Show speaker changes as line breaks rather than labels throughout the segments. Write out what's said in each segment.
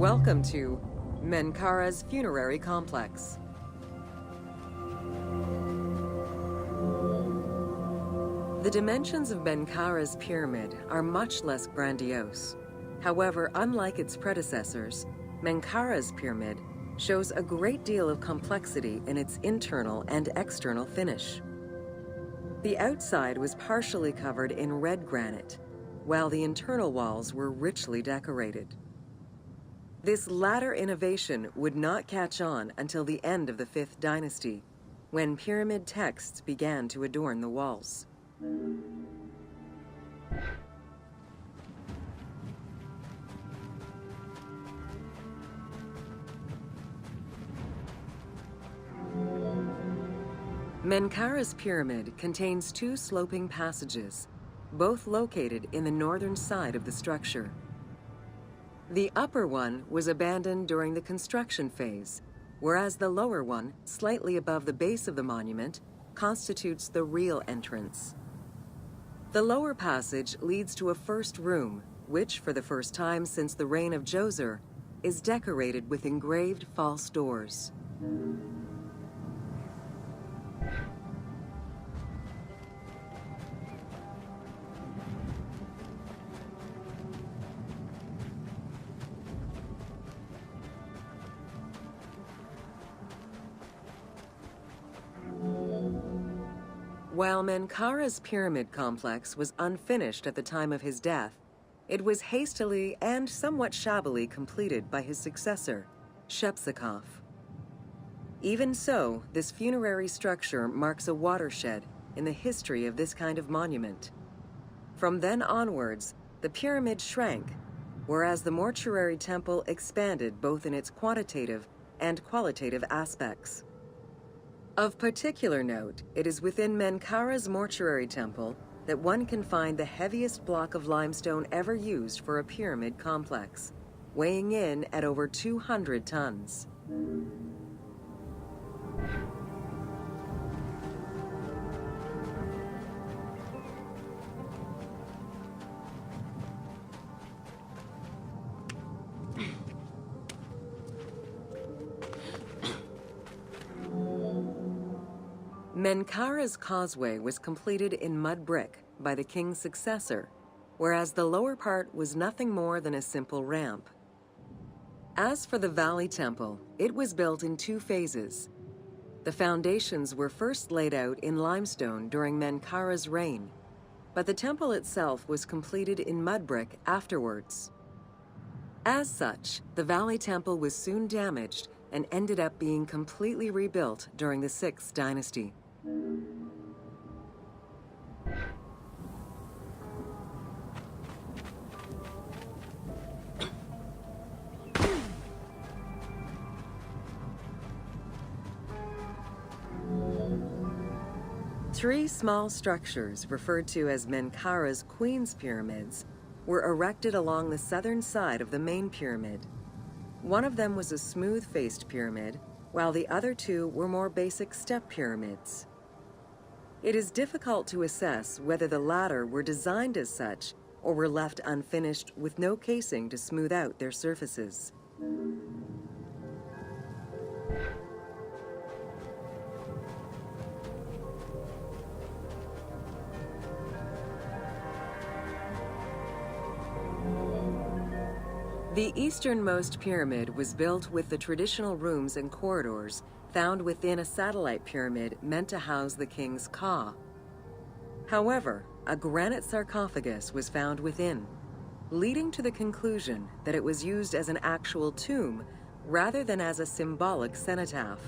Welcome to Menkaure's Funerary Complex. The dimensions of Menkaure's pyramid are much less grandiose. However, unlike its predecessors, Menkaure's pyramid shows a great deal of complexity in its internal and external finish. The outside was partially covered in red granite, while the internal walls were richly decorated. This latter innovation would not catch on until the end of the 5th dynasty, when pyramid texts began to adorn the walls. Menkaure's pyramid contains 2 sloping passages, both located in the northern side of the structure. The upper one was abandoned during the construction phase, whereas the lower one, slightly above the base of the monument, constitutes the real entrance. The lower passage leads to a first room, which, for the first time since the reign of Djoser, is decorated with engraved false doors. While Menkaure's pyramid complex was unfinished at the time of his death, it was hastily and somewhat shabbily completed by his successor, Shepseskaf. Even so, this funerary structure marks a watershed in the history of this kind of monument. From then onwards, the pyramid shrank, whereas the mortuary temple expanded both in its quantitative and qualitative aspects. Of particular note, it is within Menkaure's mortuary temple that one can find the heaviest block of limestone ever used for a pyramid complex, weighing in at over 200 tons. Menkaure's causeway was completed in mud brick by the king's successor, whereas the lower part was nothing more than a simple ramp. As for the Valley Temple, it was built in 2 phases. The foundations were first laid out in limestone during Menkaure's reign, but the temple itself was completed in mud brick afterwards. As such, the Valley Temple was soon damaged and ended up being completely rebuilt during the 6th dynasty. Three small structures, referred to as Menkaure's Queen's Pyramids, were erected along the southern side of the main pyramid. One of them was a smooth-faced pyramid, while the other 2 were more basic step pyramids. It is difficult to assess whether the latter were designed as such or were left unfinished with no casing to smooth out their surfaces. The easternmost pyramid was built with the traditional rooms and corridors found within a satellite pyramid meant to house the king's ka. However, a granite sarcophagus was found within, leading to the conclusion that it was used as an actual tomb rather than as a symbolic cenotaph.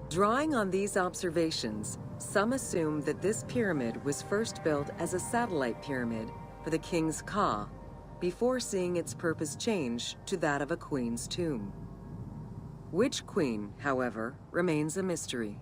Drawing on these observations, some assume that this pyramid was first built as a satellite pyramid for the king's ka, before seeing its purpose change to that of a queen's tomb. Which queen, however, remains a mystery.